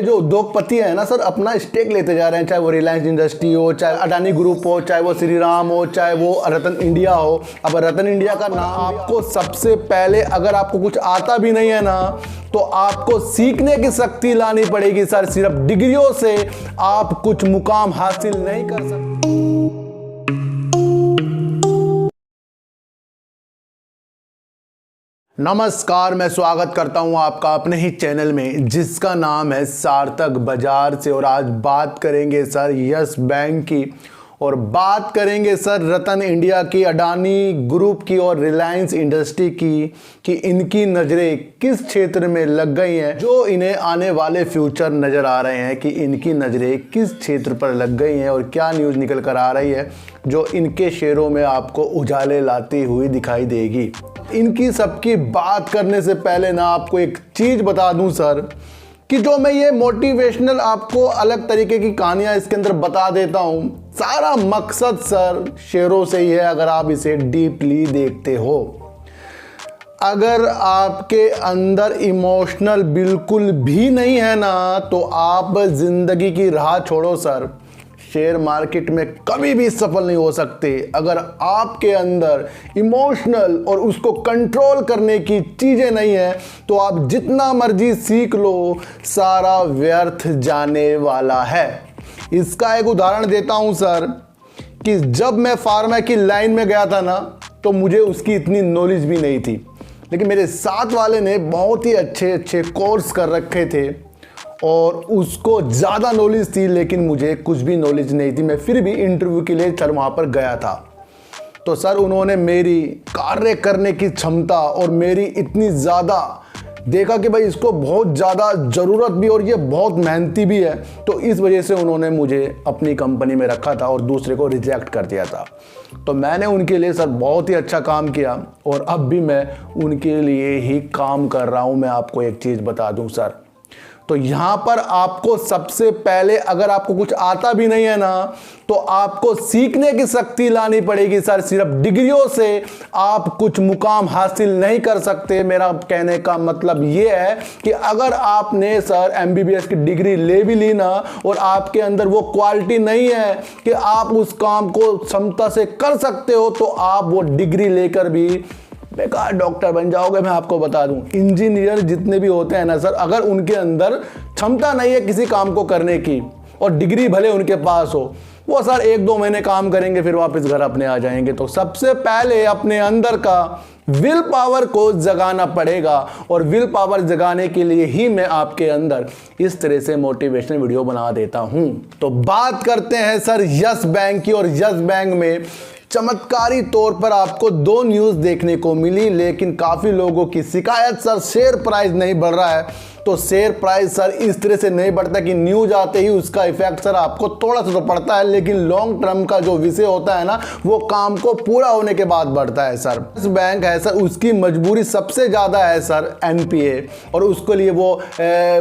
जो उद्योगपति है ना सर, अपना स्टेक लेते जा रहे हैं, चाहे वो रिलायंस इंडस्ट्री हो, चाहे अडानी ग्रुप हो, चाहे वो श्री राम हो, चाहे वो रतन इंडिया हो। अब रतन इंडिया का नाम आपको सबसे पहले, अगर आपको कुछ आता भी नहीं है ना, तो आपको सीखने की शक्ति लानी पड़ेगी सर। सिर्फ डिग्रियों से आप कुछ मुकाम हासिल नहीं कर सकते। नमस्कार, मैं स्वागत करता हूं आपका अपने ही चैनल में जिसका नाम है सार्थक बाजार से। और आज बात करेंगे सर यस बैंक की, और बात करेंगे सर रतन इंडिया की, अडानी ग्रुप की और रिलायंस इंडस्ट्री की, कि इनकी नज़रें किस क्षेत्र में लग गई हैं, जो इन्हें आने वाले फ्यूचर नज़र आ रहे हैं कि इनकी नज़रें किस क्षेत्र पर लग गई हैं और क्या न्यूज़ निकल कर आ रही है जो इनके शेयरों में आपको उजाले लाती हुई दिखाई देगी। इनकी सबकी बात करने से पहले ना आपको एक चीज़ बता दूं सर, कि जो मैं ये मोटिवेशनल आपको अलग तरीके की कहानियां इसके अंदर बता देता हूं, सारा मकसद सर शेयरों से ही है। अगर आप इसे डीपली देखते हो, अगर आपके अंदर इमोशनल बिल्कुल भी नहीं है ना, तो आप जिंदगी की राह छोड़ो सर, शेयर मार्केट में कभी भी सफल नहीं हो सकते। अगर आपके अंदर इमोशनल और उसको कंट्रोल करने की चीज़ें नहीं है, तो आप जितना मर्जी सीख लो, सारा व्यर्थ जाने वाला है। इसका एक उदाहरण देता हूं सर, कि जब मैं फार्मा की लाइन में गया था ना, तो मुझे उसकी इतनी नॉलेज भी नहीं थी, लेकिन मेरे साथ वाले ने बहुत ही अच्छे अच्छे कोर्स कर रखे थे और उसको ज़्यादा नॉलेज थी, लेकिन मुझे कुछ भी नॉलेज नहीं थी। मैं फिर भी इंटरव्यू के लिए सर वहाँ पर गया था। तो सर उन्होंने मेरी कार्य करने की क्षमता और मेरी इतनी ज़्यादा देखा कि भाई इसको बहुत ज़्यादा ज़रूरत भी और ये बहुत मेहनती भी है, तो इस वजह से उन्होंने मुझे अपनी कंपनी में रखा था और दूसरे को रिजेक्ट कर दिया था। तो मैंने उनके लिए सर बहुत ही अच्छा काम किया और अब भी मैं उनके लिए ही काम कर रहा हूँ। मैं आपको एक चीज़ बता दूँ सर, तो यहाँ पर आपको सबसे पहले, अगर आपको कुछ आता भी नहीं है ना, तो आपको सीखने की शक्ति लानी पड़ेगी सर। सिर्फ डिग्रियों से आप कुछ मुकाम हासिल नहीं कर सकते। मेरा कहने का मतलब ये है कि अगर आपने सर MBBS की डिग्री ले भी ली ना, और आपके अंदर वो क्वालिटी नहीं है कि आप उस काम को क्षमता से कर सकते हो, तो आप वो डिग्री लेकर भी बेकार डॉक्टर बन जाओगे। मैं आपको बता दूं, इंजीनियर जितने भी होते हैं ना सर, अगर उनके अंदर क्षमता नहीं है किसी काम को करने की, और डिग्री भले उनके पास हो, वो सर 1-2 महीने काम करेंगे, फिर वापस घर अपने आ जाएंगे। तो सबसे पहले अपने अंदर का विल पावर को जगाना पड़ेगा, और विल पावर जगाने के लिए ही मैं आपके अंदर इस तरह से मोटिवेशनल वीडियो बना देता हूं। तो बात करते हैं सर यस बैंक की, और यस बैंक में चमत्कारी तौर पर आपको 2 न्यूज़ देखने को मिली, लेकिन काफ़ी लोगों की शिकायत सर शेयर प्राइस नहीं बढ़ रहा है। तो शेयर प्राइस सर इस तरह से नहीं बढ़ता कि न्यूज़ आते ही उसका इफेक्ट सर आपको थोड़ा सा तो पड़ता है, लेकिन लॉन्ग टर्म का जो विषय होता है ना, वो काम को पूरा होने के बाद बढ़ता है सर। इस बैंक है सर, उसकी मजबूरी सबसे ज़्यादा है सर NPA, और उसके लिए वो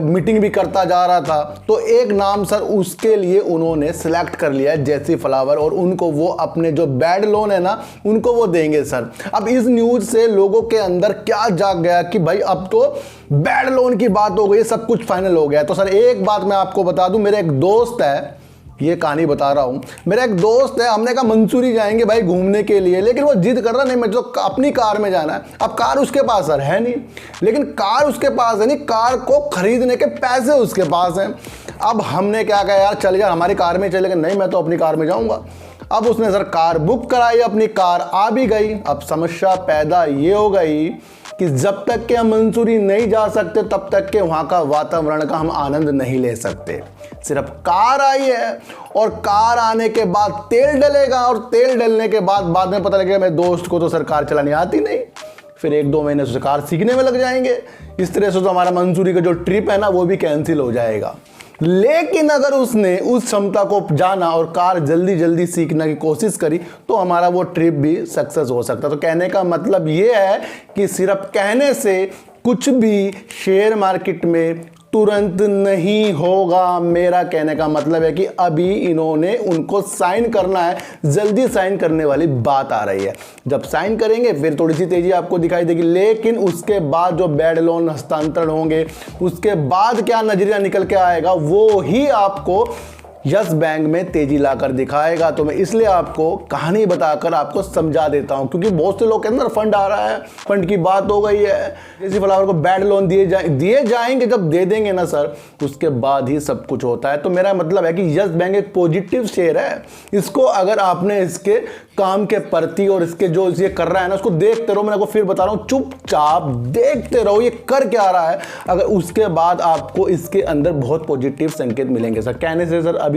मीटिंग भी करता जा रहा था। तो एक नाम सर उसके लिए उन्होंने सिलेक्ट कर लिया है, जैसी फ्लावर, और उनको वो अपने जो बैड लोन है ना, उनको वो देंगे सर। अब इस न्यूज़ से लोगों के अंदर क्या जाग गया कि भाई अब तो बैड लोन की बात हो गई, सब कुछ फाइनल हो गया। तो सर एक बात मैं आपको बता दूं, मेरा एक दोस्त है, ये कहानी बता रहा हूं, मेरा एक दोस्त है, हमने कहा मंसूरी जाएंगे भाई घूमने के लिए, लेकिन वो जिद कर रहा नहीं, मुझे तो अपनी कार में जाना है। अब कार उसके पास सर है नहीं, लेकिन कार उसके पास है नहीं, कार को खरीदने के पैसे उसके पास हैं। अब हमने क्या कहा, यार चल यार हमारी कार में चलेगा। नहीं, मैं तो अपनी कार में जाऊंगा। अब उसने सर कार बुक कराई, अपनी कार आ भी गई। अब समस्या पैदा ये हो गई कि जब तक के हम मंसूरी नहीं जा सकते, तब तक के वहाँ का वातावरण का हम आनंद नहीं ले सकते। सिर्फ कार आई है, और कार आने के बाद तेल डलेगा, और तेल डलने के बाद में पता लगेगा मेरे दोस्त को तो सर कार चलानी आती नहीं। फिर 1-2 महीने से कार सीखने में लग जाएंगे। इस तरह से तो हमारा मंसूरी का जो ट्रिप है ना, वो भी कैंसिल हो जाएगा। लेकिन अगर उसने उस क्षमता को जाना और कार जल्दी जल्दी सीखने की कोशिश करी, तो हमारा वो ट्रिप भी सक्सेस हो सकता। तो कहने का मतलब ये है कि सिर्फ कहने से कुछ भी शेयर मार्केट में तुरंत नहीं होगा। मेरा कहने का मतलब है कि अभी इन्होंने उनको साइन करना है, जल्दी साइन करने वाली बात आ रही है। जब साइन करेंगे फिर थोड़ी सी तेजी आपको दिखाई देगी, लेकिन उसके बाद जो बैड लोन हस्तांतरण होंगे, उसके बाद क्या नजरिया निकल के आएगा, वो ही आपको यस बैंक में तेजी लाकर दिखाएगा। तो मैं इसलिए आपको कहानी बताकर आपको समझा देता हूं, क्योंकि बहुत से लोग के अंदर फंड आ रहा है, फंड की बात हो गई है, जैसी फ्लावर को बैड लोन दिए जाएंगे, जब दे देंगे ना सर, उसके बाद ही सब कुछ होता है। तो मेरा मतलब है कि यस बैंक एक पॉजिटिव शेयर है। इसको अगर आपने इसके काम के प्रति और इसके जो ये कर रहा है ना, उसको देखते रहो। मैं आपको फिर बता रहा हूं, चुपचाप देखते रहो ये कर क्या रहा है। अगर उसके बाद आपको इसके अंदर बहुत पॉजिटिव संकेत मिलेंगे सर। कहने से सर अभी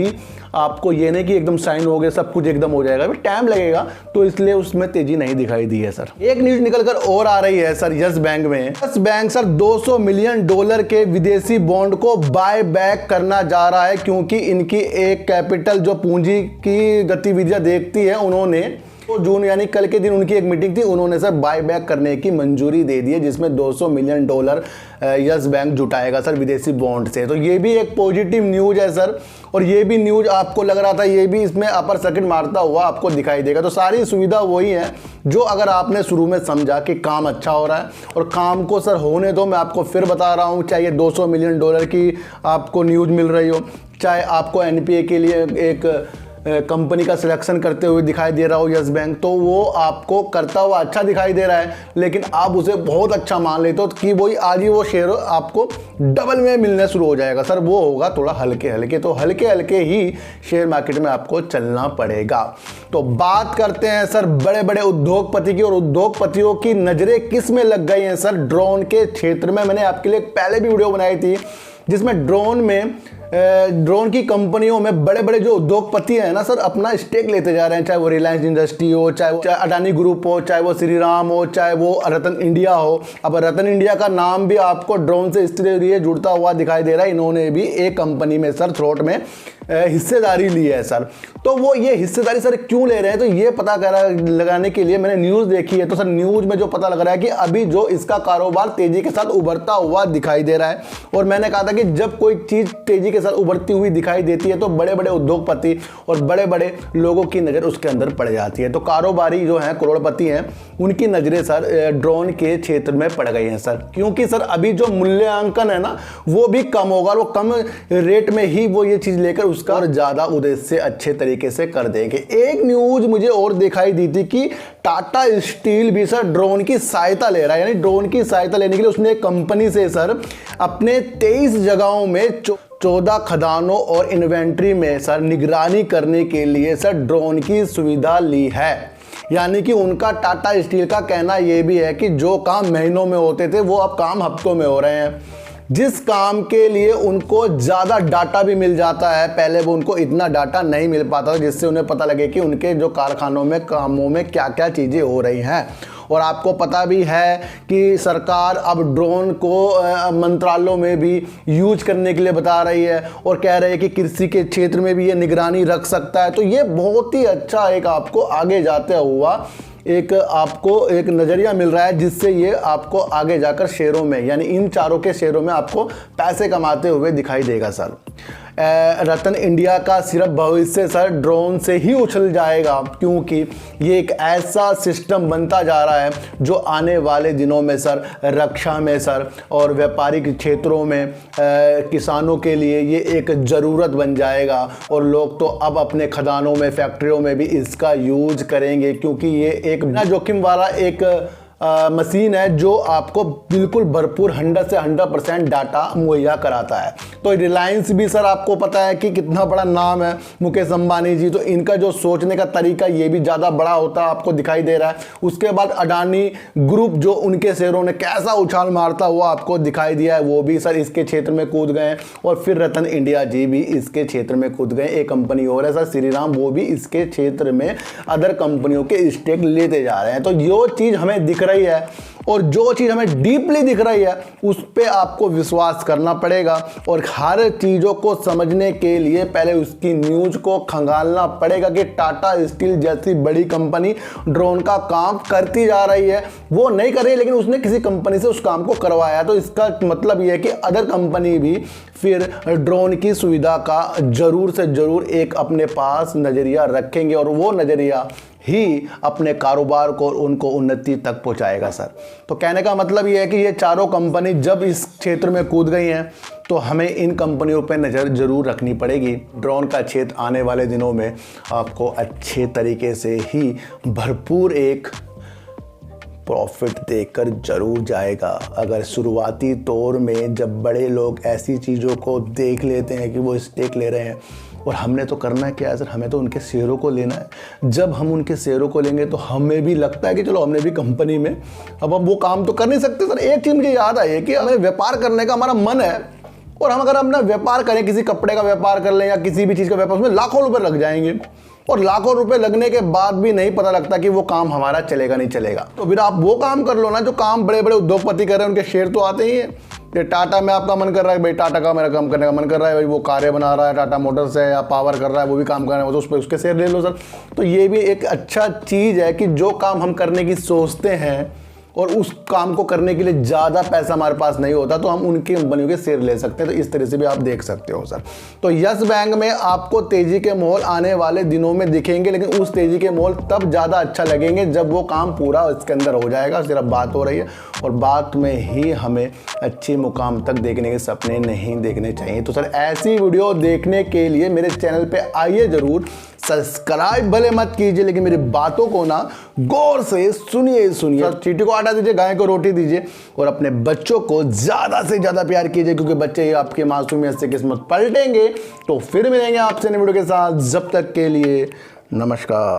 आपको ये नहीं कि एकदम साइन हो गए, सब कुछ एकदम हो जाएगा, अभी टाइम लगेगा, तो इसलिए उसमें तेजी नहीं दिखाई दी है सर। एक न्यूज निकलकर और आ रही है सर यस बैंक में। यस बैंक सर $200 मिलियन के विदेशी बॉन्ड को बाय बैक करना जा रहा है, क्योंकि इनकी एक कैपिटल जो पूंजी की गतिविधियां देखती है, उन्होंने तो जून यानी कल के दिन उनकी एक मीटिंग थी, उन्होंने सर बाय बैक करने की मंजूरी दे दी है, जिसमें $200 मिलियन यस बैंक जुटाएगा सर विदेशी बॉन्ड से। तो ये भी एक पॉजिटिव न्यूज है सर, और ये भी न्यूज आपको लग रहा था ये भी इसमें अपर सर्किट मारता हुआ आपको दिखाई देगा। तो सारी सुविधा वही है जो अगर आपने शुरू में समझा कि काम अच्छा हो रहा है, और काम को सर होने दो। मैं आपको फिर बता रहा हूँ, चाहे $200 मिलियन की आपको न्यूज मिल रही हो, चाहे आपको एनपीए के लिए एक कंपनी का सिलेक्शन करते हुए दिखाई दे रहा हो यस बैंक, तो वो आपको करता हुआ अच्छा दिखाई दे रहा है, लेकिन आप उसे बहुत अच्छा मान लेते हो कि वही आज ही वो शेयर आपको डबल में मिलने शुरू हो जाएगा सर। वो होगा थोड़ा हल्के हल्के, तो हल्के हल्के ही शेयर मार्केट में आपको चलना पड़ेगा। तो बात करते हैं सर बड़े बड़े उद्योगपति की, और उद्योगपतियों की नजरें किस में लग गई हैं सर? ड्रोन के क्षेत्र में। मैंने आपके लिए पहले भी वीडियो बनाई थी जिसमें ड्रोन की कंपनियों में बड़े बड़े जो उद्योगपति हैं ना सर, अपना स्टेक लेते जा रहे हैं। चाहे वो रिलायंस इंडस्ट्री हो, चाहे अडानी ग्रुप हो, चाहे वो श्रीराम हो, चाहे वो रतन इंडिया हो। अब रतन इंडिया का नाम भी आपको ड्रोन से इसलिए जुड़ता हुआ दिखाई दे रहा है, इन्होंने भी एक कंपनी में सर थ्रोट में हिस्सेदारी ली है सर। तो वो ये हिस्सेदारी सर क्यों ले रहे हैं, तो ये पता लगाने के लिए मैंने न्यूज़ देखी है। तो सर न्यूज़ में जो पता लग रहा है कि अभी जो इसका कारोबार तेजी के साथ उभरता हुआ दिखाई दे रहा है, और मैंने कहा था कि जब कोई चीज़ तेजी के साथ उभरती हुई दिखाई देती है तो बड़े बड़े उद्योगपति और बड़े बड़े लोगों की नज़र उसके अंदर पड़ जाती है। तो कारोबारी जो हैं, करोड़पति हैं, उनकी नज़रें सर ड्रोन के क्षेत्र में पड़ गई हैं सर, क्योंकि सर अभी जो मूल्यांकन है ना वो भी कम होगा, वो कम रेट में ही वो ये चीज़ लेकर उसका और ज़्यादा उद्देश्य अच्छे तरीके से कर देंगे। एक न्यूज़ मुझे और दिखाई दी थी कि टाटा स्टील भी सर ड्रोन की सहायता ले रहा है, यानी ड्रोन की सहायता लेने के लिए उसने एक कंपनी से सर अपने 23 जगहों में 14 खदानों और इन्वेंट्री में सर निगरानी करने के लिए सर ड्रोन की सुविधा ली है। यानी कि उनका टाटा स्टील का कहना यह भी है कि जो काम महीनों में होते थे वो अब काम हफ्तों में हो रहे हैं। जिस काम के लिए उनको ज़्यादा डाटा भी मिल जाता है, पहले वो उनको इतना डाटा नहीं मिल पाता था, जिससे उन्हें पता लगे कि उनके जो कारखानों में कामों में क्या क्या चीज़ें हो रही हैं। और आपको पता भी है कि सरकार अब ड्रोन को मंत्रालयों में भी यूज करने के लिए बता रही है, और कह रही है कि कृषि के क्षेत्र में भी ये निगरानी रख सकता है। तो ये बहुत ही अच्छा एक आपको आगे जाते हुआ एक आपको एक नज़रिया मिल रहा है, जिससे ये आपको आगे जाकर शेयरों में, यानी इन चारों के शेयरों में आपको पैसे कमाते हुए दिखाई देगा सर। रतन इंडिया का सिर्फ भविष्य सर ड्रोन से ही उछल जाएगा, क्योंकि ये एक ऐसा सिस्टम बनता जा रहा है जो आने वाले दिनों में सर रक्षा में सर और व्यापारिक क्षेत्रों में किसानों के लिए ये एक ज़रूरत बन जाएगा। और लोग तो अब अपने खदानों में, फैक्ट्रियों में भी इसका यूज करेंगे, क्योंकि ये एक बिना जोखिम वाला एक मशीन है जो आपको बिल्कुल भरपूर 100 से 100% डाटा मुहैया कराता है। तो रिलायंस भी सर आपको पता है कि कितना बड़ा नाम है, मुकेश अंबानी जी, तो इनका जो सोचने का तरीका ये भी ज़्यादा बड़ा होता आपको दिखाई दे रहा है। उसके बाद अडानी ग्रुप जो उनके शेयरों ने कैसा उछाल मारता हुआ आपको दिखाई दिया है, वो भी सर इसके क्षेत्र में कूद गए। और फिर रतन इंडिया जी भी इसके क्षेत्र में कूद गए। एक कंपनी और है सर श्रीराम, वो भी इसके क्षेत्र में अदर कंपनियों के स्टेक लेते जा रहे हैं। तो जो चीज़ हमें दिख रही है और जो चीज़ हमें डीपली दिख रही है उस पर आपको विश्वास करना पड़ेगा। और हर चीज़ों को समझने के लिए पहले उसकी न्यूज़ को खंगालना पड़ेगा कि टाटा स्टील जैसी बड़ी कंपनी ड्रोन का काम करती जा रही है। वो नहीं कर रही है लेकिन उसने किसी कंपनी से उस काम को करवाया, तो इसका मतलब ये है कि अदर कंपनी भी फिर ड्रोन की सुविधा का जरूर से जरूर एक अपने पास नज़रिया रखेंगे और वो नज़रिया ही अपने कारोबार को उनको उन्नति तक पहुंचाएगा सर। तो कहने का मतलब ये है कि ये चारों कंपनी जब इस क्षेत्र में कूद गई हैं तो हमें इन कंपनियों पर नज़र जरूर रखनी पड़ेगी। ड्रोन का क्षेत्र आने वाले दिनों में आपको अच्छे तरीके से ही भरपूर एक प्रॉफिट देकर जरूर जाएगा। अगर शुरुआती तौर में जब बड़े लोग ऐसी चीज़ों को देख लेते हैं कि वो स्टेक ले रहे हैं, और हमने तो करना है क्या है सर, हमें तो उनके शेयरों को लेना है। जब हम उनके शेयरों को लेंगे तो हमें भी लगता है कि चलो हमने भी कंपनी में अब वो काम तो कर नहीं सकते सर। एक चीज़ मुझे याद आई कि हमें व्यापार करने का हमारा मन है और हम अगर अपना व्यापार करें, किसी कपड़े का व्यापार कर लें या किसी भी चीज़ का व्यापार, उसमें लाखों रुपए लग जाएंगे और लाखों रुपए लगने के बाद भी नहीं पता लगता कि वो काम हमारा चलेगा नहीं चलेगा। तो फिर आप वो काम कर लो ना जो काम बड़े बड़े उद्योगपति कर रहे हैं, उनके शेयर तो आते ही हैं। ये टाटा में आपका मन कर रहा है भाई, टाटा का मेरा काम करने का मन कर रहा है भाई, वो कारें बना रहा है, टाटा मोटर्स है या पावर कर रहा है, वो भी काम कर रहा है, तो उस पर उसके शेयर ले लो सर। तो ये भी एक अच्छा चीज़ है कि जो काम हम करने की सोचते हैं और उस काम को करने के लिए ज़्यादा पैसा हमारे पास नहीं होता तो हम उनकी कंपनियों के शेयर ले सकते हैं। तो इस तरह से भी आप देख सकते हो सर। तो यस बैंक में आपको तेज़ी के मोल आने वाले दिनों में दिखेंगे, लेकिन उस तेज़ी के मोल तब ज़्यादा अच्छा लगेंगे जब वो काम पूरा इसके अंदर हो जाएगा। सिर्फ बात हो रही है और बात में ही हमें अच्छी मुकाम तक देखने के सपने नहीं देखने चाहिए। तो सर ऐसी वीडियो देखने के लिए मेरे चैनल पर आइए ज़रूर, सब्सक्राइब भले मत कीजिए लेकिन मेरी बातों को ना गौर से सुनिए। चींटी को आटा दीजिए, गाय को रोटी दीजिए और अपने बच्चों को ज़्यादा से ज़्यादा प्यार कीजिए, क्योंकि बच्चे ही आपके मासूमियत से किस्मत पलटेंगे। तो फिर मिलेंगे आपसे नई वीडियो के साथ, जब तक के लिए नमस्कार।